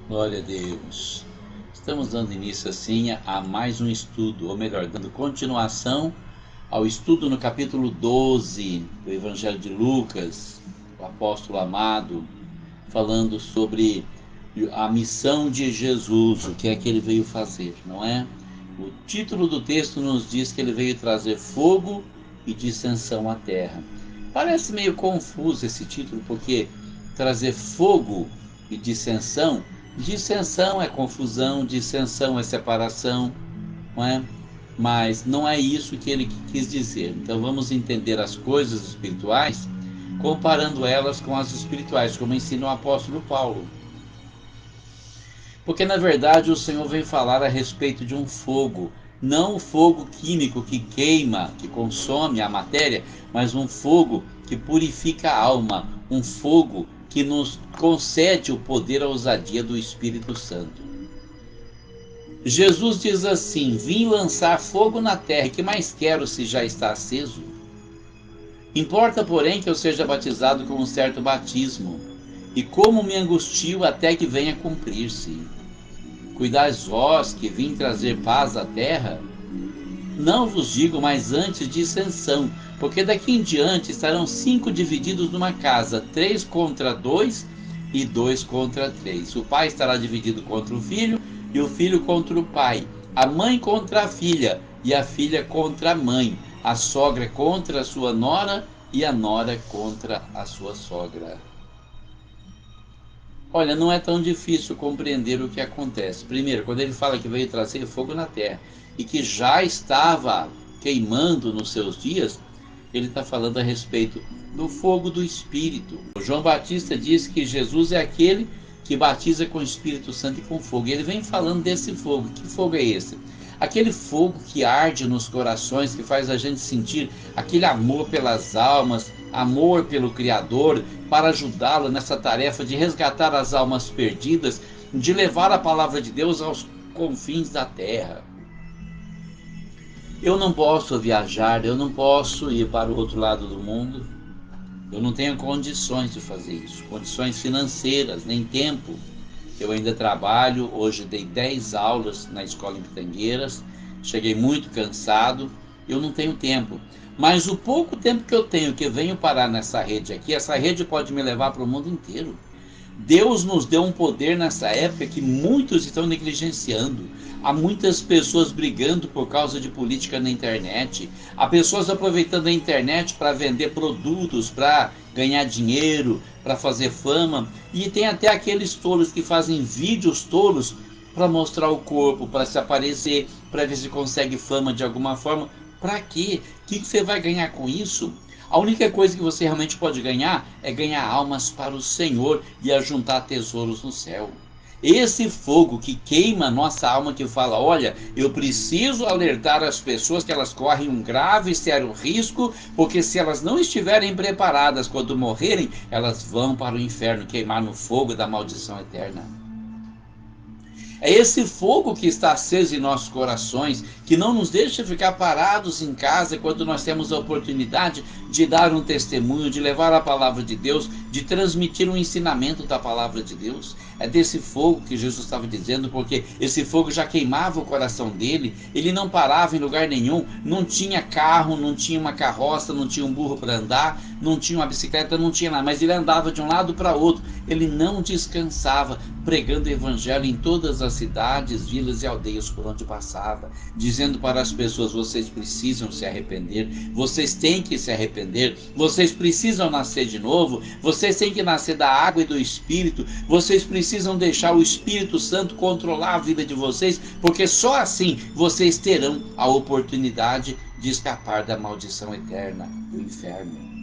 Glória a Deus. Estamos dando início assim a mais um estudo, ou melhor, dando continuação ao estudo no capítulo 12 do Evangelho de Lucas, o apóstolo amado, falando sobre a missão de Jesus, o que é que ele veio fazer, não é? O título do texto nos diz que ele veio trazer fogo e dissensão à terra. Parece meio confuso esse título, porque trazer fogo e dissensão é confusão, dissensão é separação, não é? Mas não é isso que ele quis dizer. Então vamos entender as coisas espirituais comparando elas com as espirituais, como ensina o apóstolo Paulo. Porque na verdade o Senhor vem falar a respeito de um fogo, não o fogo químico que queima, que consome a matéria, mas um fogo que purifica a alma, um fogo que nos concede o poder, a ousadia do Espírito Santo. Jesus diz assim: vim lançar fogo na terra, e que mais quero se já está aceso? Importa, porém, que eu seja batizado com um certo batismo, e como me angustio até que venha cumprir-se. Cuidais vós que vim trazer paz à terra? Não vos digo mais antes dissensão, porque daqui em diante estarão 5 divididos numa casa, 3 contra 2 e 2 contra 3. O pai estará dividido contra o filho, e o filho contra o pai, a mãe contra a filha, e a filha contra a mãe, a sogra contra a sua nora, e a nora contra a sua sogra. Olha, não é tão difícil compreender o que acontece. Primeiro, quando ele fala que veio trazer fogo na terra e que já estava queimando nos seus dias, ele está falando a respeito do fogo do Espírito. O João Batista diz que Jesus é aquele que batiza com o Espírito Santo e com fogo. E ele vem falando desse fogo. Que fogo é esse? Aquele fogo que arde nos corações, que faz a gente sentir aquele amor pelas almas, amor pelo Criador, para ajudá-lo nessa tarefa de resgatar as almas perdidas, de levar a palavra de Deus aos confins da terra. Eu não posso viajar, eu não posso ir para o outro lado do mundo, eu não tenho condições de fazer isso, condições financeiras, nem tempo. Eu ainda trabalho, hoje dei 10 aulas na escola em Pitangueiras, cheguei muito cansado, eu não tenho tempo. Mas o pouco tempo que eu tenho, que venho parar nessa rede aqui, essa rede pode me levar para o mundo inteiro. Deus nos deu um poder nessa época que muitos estão negligenciando. Há muitas pessoas brigando por causa de política na internet. Há pessoas aproveitando a internet para vender produtos, para ganhar dinheiro, para fazer fama. E tem até aqueles tolos que fazem vídeos tolos para mostrar o corpo, para se aparecer, para ver se consegue fama de alguma forma. Para quê? O que você vai ganhar com isso? A única coisa que você realmente pode ganhar é ganhar almas para o Senhor e ajuntar tesouros no céu. Esse fogo que queima a nossa alma, que fala: olha, eu preciso alertar as pessoas que elas correm um grave e sério risco, porque se elas não estiverem preparadas quando morrerem, elas vão para o inferno queimar no fogo da maldição eterna. É esse fogo que está aceso em nossos corações, que não nos deixa ficar parados em casa quando nós temos a oportunidade de dar um testemunho, de levar a palavra de Deus, de transmitir um ensinamento da palavra de Deus. É desse fogo que Jesus estava dizendo, porque esse fogo já queimava o coração dele, ele não parava em lugar nenhum, não tinha carro, não tinha uma carroça, não tinha um burro para andar, não tinha uma bicicleta, não tinha nada, mas ele andava de um lado para outro, ele não descansava, pregando o evangelho em todas as cidades, vilas e aldeias por onde passava, dizendo para as pessoas: vocês precisam se arrepender, vocês têm que se arrepender, vocês precisam nascer de novo, vocês têm que nascer da água e do Espírito, vocês precisam deixar o Espírito Santo controlar a vida de vocês, porque só assim vocês terão a oportunidade de escapar da maldição eterna do inferno.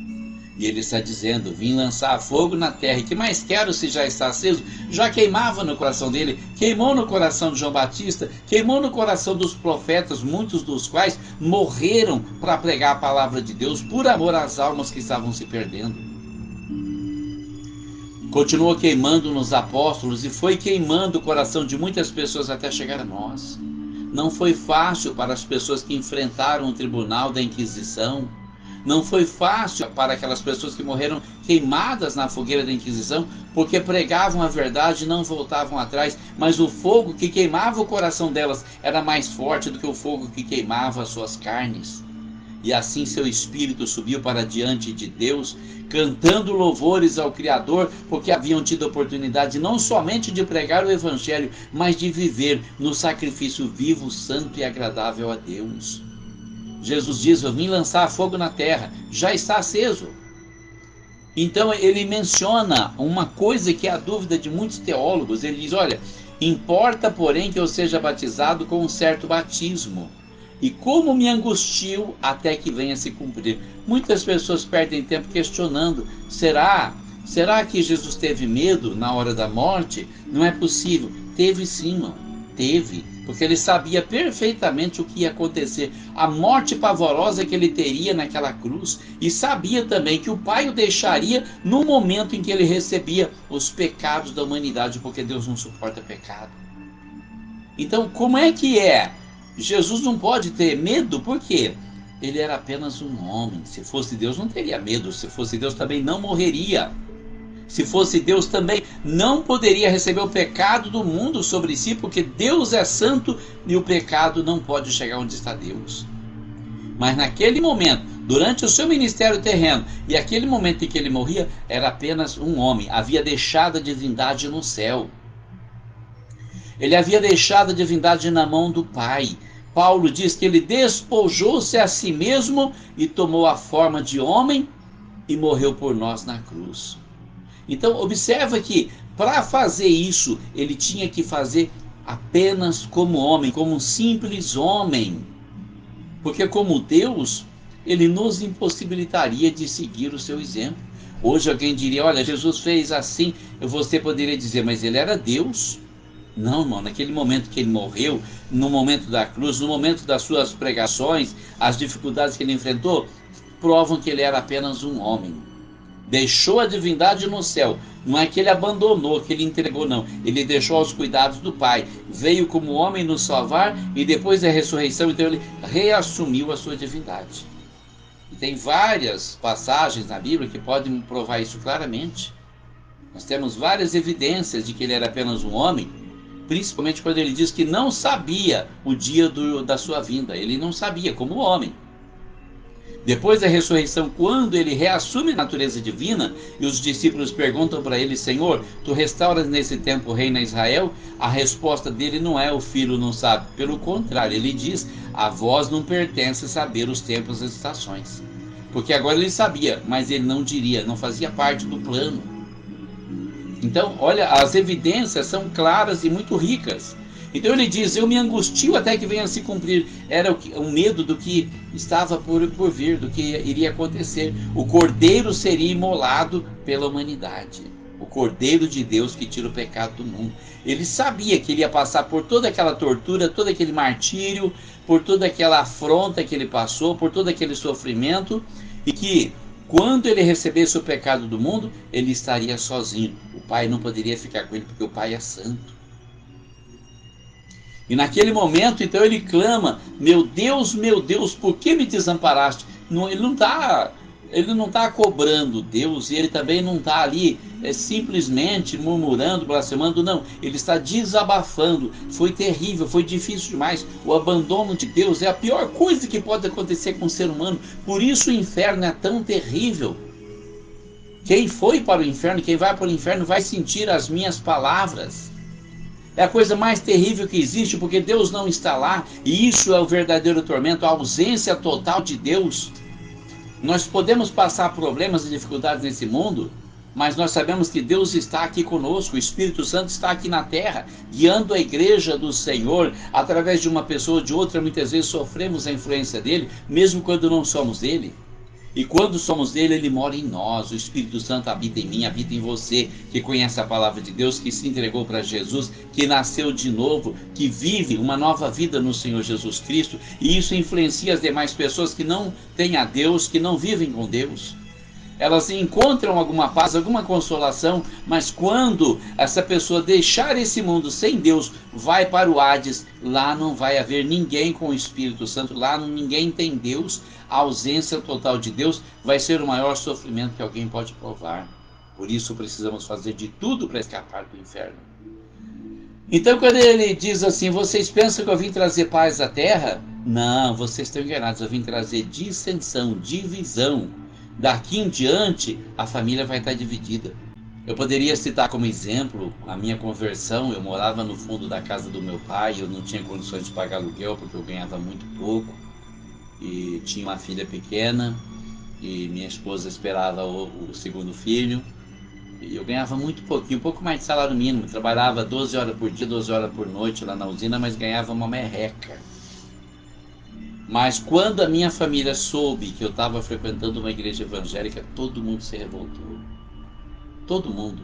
E ele está dizendo: vim lançar fogo na terra, e que mais quero se já está aceso? Já queimava no coração dele, queimou no coração de João Batista, queimou no coração dos profetas, muitos dos quais morreram para pregar a palavra de Deus, por amor às almas que estavam se perdendo. Continuou queimando nos apóstolos e foi queimando o coração de muitas pessoas até chegar a nós. Não foi fácil para as pessoas que enfrentaram o tribunal da Inquisição. Não foi fácil para aquelas pessoas que morreram queimadas na fogueira da Inquisição, porque pregavam a verdade e não voltavam atrás, mas o fogo que queimava o coração delas era mais forte do que o fogo que queimava as suas carnes. E assim seu espírito subiu para diante de Deus, cantando louvores ao Criador, porque haviam tido a oportunidade não somente de pregar o Evangelho, mas de viver no sacrifício vivo, santo e agradável a Deus. Jesus diz: eu vim lançar fogo na terra, já está aceso. Então ele menciona uma coisa que é a dúvida de muitos teólogos. Ele diz: olha, importa porém que eu seja batizado com um certo batismo, e como me angustio até que venha se cumprir. Muitas pessoas perdem tempo questionando: será que Jesus teve medo na hora da morte? Não é possível. Teve sim, irmão. Teve, porque ele sabia perfeitamente o que ia acontecer, a morte pavorosa que ele teria naquela cruz, e sabia também que o Pai o deixaria no momento em que ele recebia os pecados da humanidade, porque Deus não suporta pecado. Então, como é que é? Jesus não pode ter medo, porque ele era apenas um homem. Se fosse Deus, não teria medo. Se fosse Deus, também não morreria. Se fosse Deus, também não poderia receber o pecado do mundo sobre si, porque Deus é santo e o pecado não pode chegar onde está Deus. Mas naquele momento, durante o seu ministério terreno, e aquele momento em que ele morria, era apenas um homem. Havia deixado a divindade no céu. Ele havia deixado a divindade na mão do Pai. Paulo diz que ele despojou-se a si mesmo e tomou a forma de homem e morreu por nós na cruz. Então observa que para fazer isso ele tinha que fazer apenas como homem, como um simples homem. Porque como Deus, ele nos impossibilitaria de seguir o seu exemplo. Hoje alguém diria: olha, Jesus fez assim. Você poderia dizer: mas ele era Deus. Não, irmão, naquele momento que ele morreu, no momento da cruz, no momento das suas pregações, as dificuldades que ele enfrentou, provam que ele era apenas um homem. Deixou a divindade no céu. Não é que ele abandonou, que ele entregou, não. Ele deixou aos cuidados do Pai. Veio como homem nos salvar, e depois da ressurreição, então ele reassumiu a sua divindade. E tem várias passagens na Bíblia que podem provar isso claramente. Nós temos várias evidências de que ele era apenas um homem, principalmente quando ele diz que não sabia o dia da sua vinda. Ele não sabia, como homem. Depois da ressurreição, quando ele reassume a natureza divina, e os discípulos perguntam para ele: Senhor, tu restauras nesse tempo o reino a Israel? A resposta dele não é: o filho não sabe. Pelo contrário, ele diz: a vós não pertence saber os tempos e as estações. Porque agora ele sabia, mas ele não diria, não fazia parte do plano. Então, olha, as evidências são claras e muito ricas. Então ele diz: eu me angustio até que venha a se cumprir. Era o medo do que estava por vir, do que iria acontecer. O Cordeiro seria imolado pela humanidade. O Cordeiro de Deus que tira o pecado do mundo. Ele sabia que ele ia passar por toda aquela tortura, todo aquele martírio, por toda aquela afronta que ele passou, por todo aquele sofrimento, e que quando ele recebesse o pecado do mundo, ele estaria sozinho. O Pai não poderia ficar com ele, porque o Pai é santo. E naquele momento, então, ele clama: meu Deus, por que me desamparaste? Ele não está cobrando Deus, e ele também não está ali simplesmente murmurando, blasfemando, não. Ele está desabafando. Foi terrível, foi difícil demais. O abandono de Deus é a pior coisa que pode acontecer com o ser humano. Por isso o inferno é tão terrível. Quem foi para o inferno, quem vai para o inferno, vai sentir as minhas palavras. É a coisa mais terrível que existe, porque Deus não está lá, e isso é o verdadeiro tormento, a ausência total de Deus. Nós podemos passar problemas e dificuldades nesse mundo, mas nós sabemos que Deus está aqui conosco, o Espírito Santo está aqui na terra, guiando a igreja do Senhor, através de uma pessoa ou de outra. Muitas vezes sofremos a influência dele, mesmo quando não somos dele. E quando somos dele, ele mora em nós. O Espírito Santo habita em mim, habita em você, que conhece a palavra de Deus, que se entregou para Jesus, que nasceu de novo, que vive uma nova vida no Senhor Jesus Cristo. E isso influencia as demais pessoas que não têm a Deus, que não vivem com Deus. elas encontram alguma paz, alguma consolação, mas quando essa pessoa deixar esse mundo sem Deus, vai para o Hades, lá não vai haver ninguém com o Espírito Santo, lá ninguém tem Deus, a ausência total de Deus vai ser o maior sofrimento que alguém pode provar. Por isso precisamos fazer de tudo para escapar do inferno. Então quando ele diz assim, vocês pensam que eu vim trazer paz à terra? Não, vocês estão enganados, eu vim trazer dissensão, divisão. Daqui em diante a família vai estar dividida. Eu poderia citar como exemplo a minha conversão. Eu morava no fundo da casa do meu pai, eu não tinha condições de pagar aluguel porque eu ganhava muito pouco. E tinha uma filha pequena e minha esposa esperava o segundo filho. E eu ganhava muito pouquinho, um pouco mais de salário mínimo. Trabalhava 12 horas por dia, 12 horas por noite lá na usina, mas ganhava uma merreca. Mas quando a minha família soube que eu estava frequentando uma igreja evangélica, todo mundo se revoltou. Todo mundo.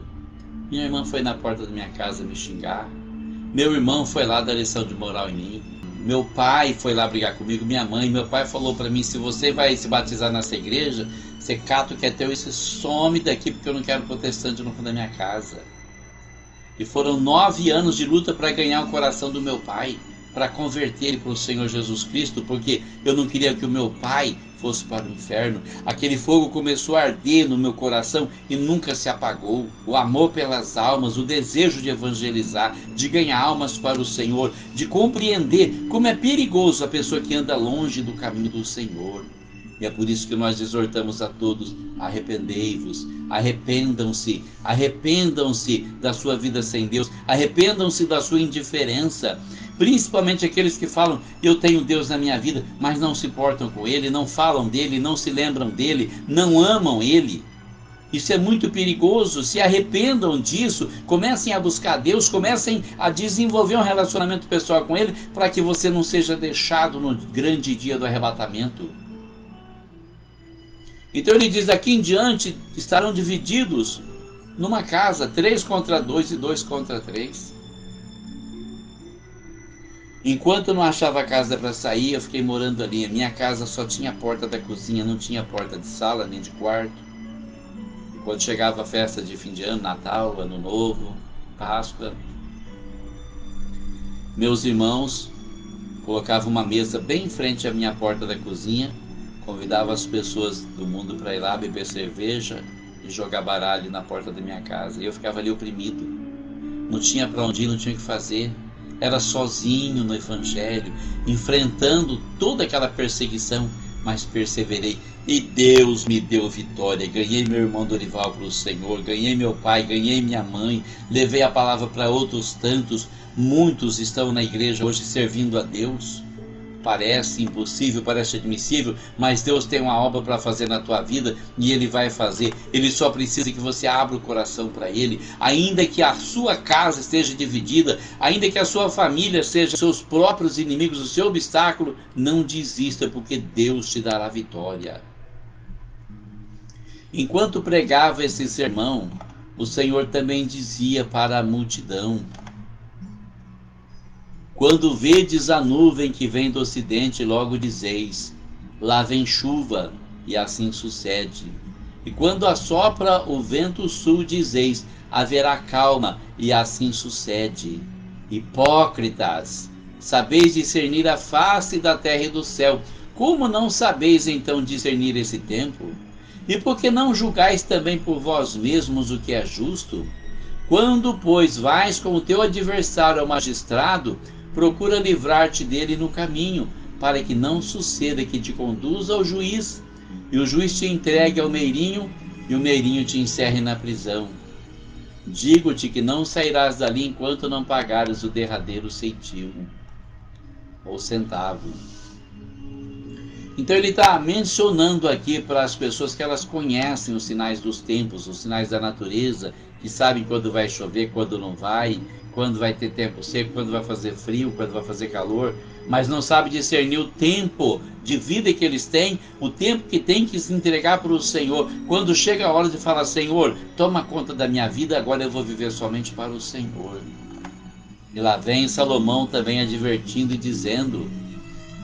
Minha irmã foi na porta da minha casa me xingar. Meu irmão foi lá dar lição de moral em mim. Meu pai foi lá brigar comigo, minha mãe. Meu pai falou para mim, se você vai se batizar nessa igreja, você cata o que é teu e você some daqui, porque eu não quero protestante no fundo da minha casa. E foram 9 anos de luta para ganhar o coração do meu pai, para converter ele para o Senhor Jesus Cristo, porque eu não queria que o meu pai fosse para o inferno. Aquele fogo começou a arder no meu coração e nunca se apagou. O amor pelas almas, o desejo de evangelizar, de ganhar almas para o Senhor, de compreender como é perigoso a pessoa que anda longe do caminho do Senhor. E é por isso que nós exortamos a todos, arrependei-vos, arrependam-se, arrependam-se da sua vida sem Deus, arrependam-se da sua indiferença, principalmente aqueles que falam, eu tenho Deus na minha vida, mas não se portam com Ele, não falam dEle, não se lembram dEle, não amam Ele. Isso é muito perigoso. Se arrependam disso, comecem a buscar Deus, comecem a desenvolver um relacionamento pessoal com Ele, para que você não seja deixado no grande dia do arrebatamento. Então ele diz, daqui em diante estarão divididos numa casa, 3 contra 2 e 2 contra 3. Enquanto eu não achava casa para sair, eu fiquei morando ali. A minha casa só tinha a porta da cozinha, não tinha porta de sala nem de quarto. E quando chegava a festa de fim de ano, Natal, Ano Novo, Páscoa, meus irmãos colocavam uma mesa bem em frente à minha porta da cozinha, convidava as pessoas do mundo para ir lá beber cerveja e jogar baralho na porta da minha casa. E eu ficava ali oprimido. Não tinha para onde ir, não tinha o que fazer. Era sozinho no Evangelho, enfrentando toda aquela perseguição, mas perseverei. E Deus me deu vitória. Ganhei meu irmão Dorival para o Senhor, ganhei meu pai, ganhei minha mãe, levei a palavra para outros tantos. Muitos estão na igreja hoje servindo a Deus. Parece impossível, parece admissível, mas Deus tem uma obra para fazer na tua vida e Ele vai fazer. Ele só precisa que você abra o coração para Ele. Ainda que a sua casa esteja dividida, ainda que a sua família seja seus próprios inimigos, o seu obstáculo, não desista, porque Deus te dará vitória. Enquanto pregava esse sermão, o Senhor também dizia para a multidão: quando vedes a nuvem que vem do ocidente, logo dizeis, lá vem chuva, e assim sucede. E quando assopra o vento sul, dizeis, haverá calma, e assim sucede. Hipócritas, sabeis discernir a face da terra e do céu, como não sabeis então discernir esse tempo? E por que não julgais também por vós mesmos o que é justo? Quando, pois, vais com o teu adversário ao magistrado, procura livrar-te dele no caminho, para que não suceda que te conduza ao juiz, e o juiz te entregue ao meirinho, e o meirinho te encerre na prisão. Digo-te que não sairás dali enquanto não pagares o derradeiro centavo, ou centavo. Então ele está mencionando aqui para as pessoas que elas conhecem os sinais dos tempos, os sinais da natureza, que sabem quando vai chover, quando não vai, quando vai ter tempo seco, quando vai fazer frio, quando vai fazer calor, mas não sabem discernir o tempo de vida que eles têm, o tempo que tem que se entregar para o Senhor. Quando chega a hora de falar, Senhor, toma conta da minha vida, agora eu vou viver somente para o Senhor. E lá vem Salomão também advertindo e dizendo,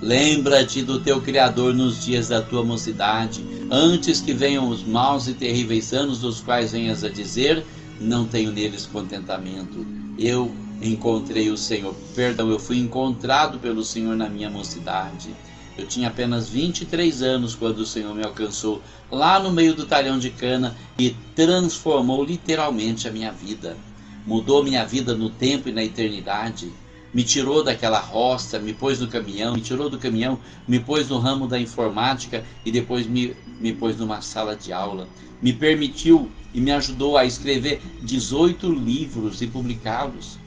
Lembra-te do teu Criador nos dias da tua mocidade, antes que venham os maus e terríveis anos, dos quais venhas a dizer: não tenho neles contentamento. Eu encontrei o Senhor, eu fui encontrado pelo Senhor na minha mocidade. Eu tinha apenas 23 anos quando o Senhor me alcançou lá no meio do talhão de cana e transformou literalmente a minha vida. Mudou minha vida no tempo e na eternidade. Me tirou daquela roça, me pôs no caminhão, me tirou do caminhão, me pôs no ramo da informática e depois me pôs numa sala de aula. Me permitiu e me ajudou a escrever 18 livros e publicá-los.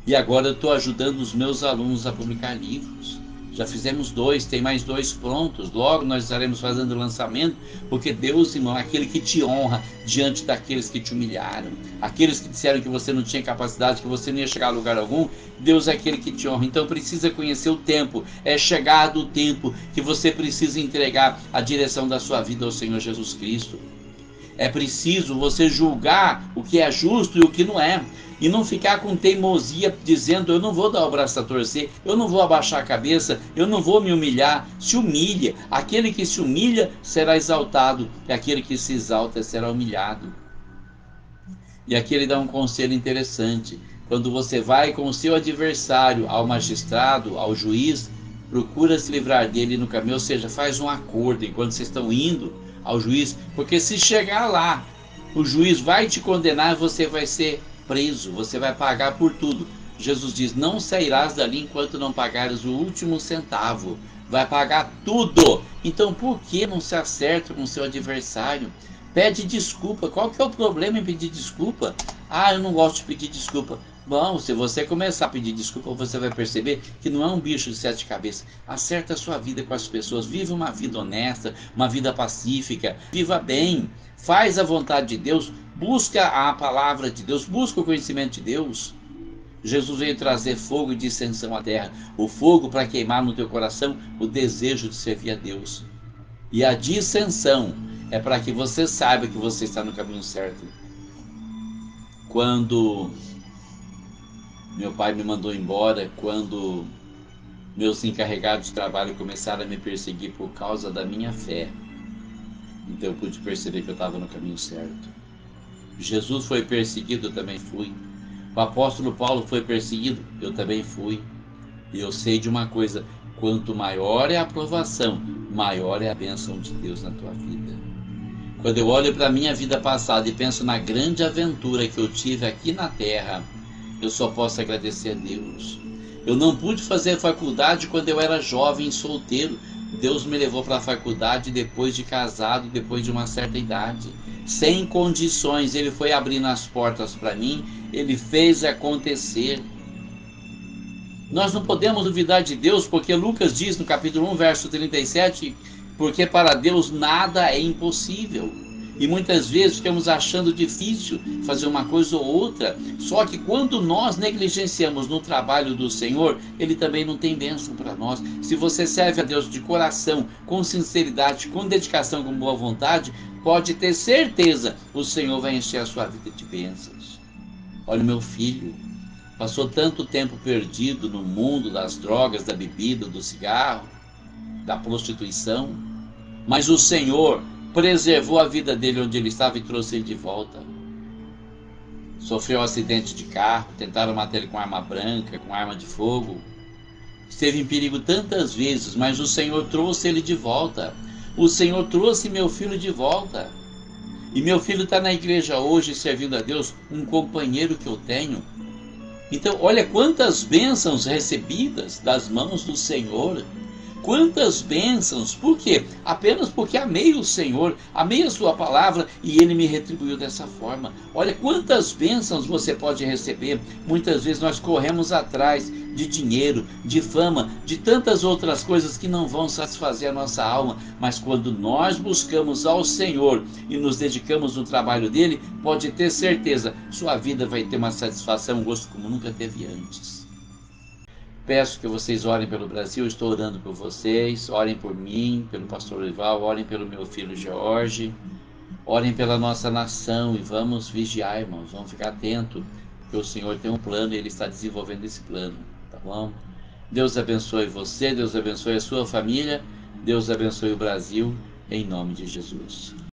E agora eu estou ajudando os meus alunos a publicar livros. Já fizemos 2, tem mais 2 prontos. Logo nós estaremos fazendo o lançamento, porque Deus, irmão, é aquele que te honra diante daqueles que te humilharam. Aqueles que disseram que você não tinha capacidade, que você não ia chegar a lugar algum. Deus é aquele que te honra. Então precisa conhecer o tempo. É chegado o tempo que você precisa entregar a direção da sua vida ao Senhor Jesus Cristo. É preciso você julgar o que é justo e o que não é. E não ficar com teimosia dizendo: eu não vou dar o braço a torcer, eu não vou abaixar a cabeça, eu não vou me humilhar. Se humilha. Aquele que se humilha será exaltado, e aquele que se exalta será humilhado. E aqui ele dá um conselho interessante. Quando você vai com o seu adversário ao magistrado, ao juiz, procura se livrar dele no caminho, ou seja, faz um acordo enquanto vocês estão indo ao juiz, porque se chegar lá, o juiz vai te condenar e você vai ser preso, você vai pagar por tudo. Jesus diz: não sairás dali enquanto não pagares o último centavo. Vai pagar tudo. Então por que não se acerta com o seu adversário? Pede desculpa. Qual que é o problema em pedir desculpa? Ah, eu não gosto de pedir desculpa. Bom, se você começar a pedir desculpa, você vai perceber que não é um bicho de 7 cabeças. Acerta a sua vida com as pessoas. Viva uma vida honesta, uma vida pacífica. Viva bem. Faz a vontade de Deus. Busca a palavra de Deus. Busca o conhecimento de Deus. Jesus veio trazer fogo e dissensão à terra. O fogo para queimar no teu coração o desejo de servir a Deus. E a dissensão é para que você saiba que você está no caminho certo. Quando meu pai me mandou embora, quando meus encarregados de trabalho começaram a me perseguir por causa da minha fé, então eu pude perceber que eu estava no caminho certo. Jesus foi perseguido, eu também fui. O apóstolo Paulo foi perseguido, eu também fui. E eu sei de uma coisa: quanto maior é a aprovação, maior é a bênção de Deus na tua vida. Quando eu olho para a minha vida passada e penso na grande aventura que eu tive aqui na terra, eu só posso agradecer a Deus. Eu não pude fazer faculdade quando eu era jovem e solteiro. Deus me levou para a faculdade depois de casado, depois de uma certa idade. Sem condições, Ele foi abrindo as portas para mim, Ele fez acontecer. Nós não podemos duvidar de Deus, porque Lucas diz no capítulo 1, verso 37, porque para Deus nada é impossível. E muitas vezes ficamos achando difícil fazer uma coisa ou outra. Só que quando nós negligenciamos no trabalho do Senhor, Ele também não tem bênção para nós. Se você serve a Deus de coração, com sinceridade, com dedicação, com boa vontade, pode ter certeza, o Senhor vai encher a sua vida de bênçãos. Olha, o meu filho passou tanto tempo perdido no mundo das drogas, da bebida, do cigarro, da prostituição, mas o Senhor preservou a vida dele onde ele estava e trouxe ele de volta. Sofreu um acidente de carro, tentaram matar ele com arma branca, com arma de fogo. Esteve em perigo tantas vezes, mas o Senhor trouxe ele de volta. O Senhor trouxe meu filho de volta. E meu filho está na igreja hoje servindo a Deus, um companheiro que eu tenho. Então, olha quantas bênçãos recebidas das mãos do Senhor. Quantas bênçãos, por quê? Apenas porque amei o Senhor, amei a sua palavra e Ele me retribuiu dessa forma. Olha quantas bênçãos você pode receber. Muitas vezes nós corremos atrás de dinheiro, de fama, de tantas outras coisas que não vão satisfazer a nossa alma, mas quando nós buscamos ao Senhor e nos dedicamos no trabalho dele, pode ter certeza, sua vida vai ter uma satisfação, um gosto como nunca teve antes. Peço que vocês orem pelo Brasil, estou orando por vocês, orem por mim, pelo pastor Olival, orem pelo meu filho George, orem pela nossa nação e vamos vigiar, irmãos, vamos ficar atentos, porque o Senhor tem um plano e Ele está desenvolvendo esse plano, tá bom? Deus abençoe você, Deus abençoe a sua família, Deus abençoe o Brasil, em nome de Jesus.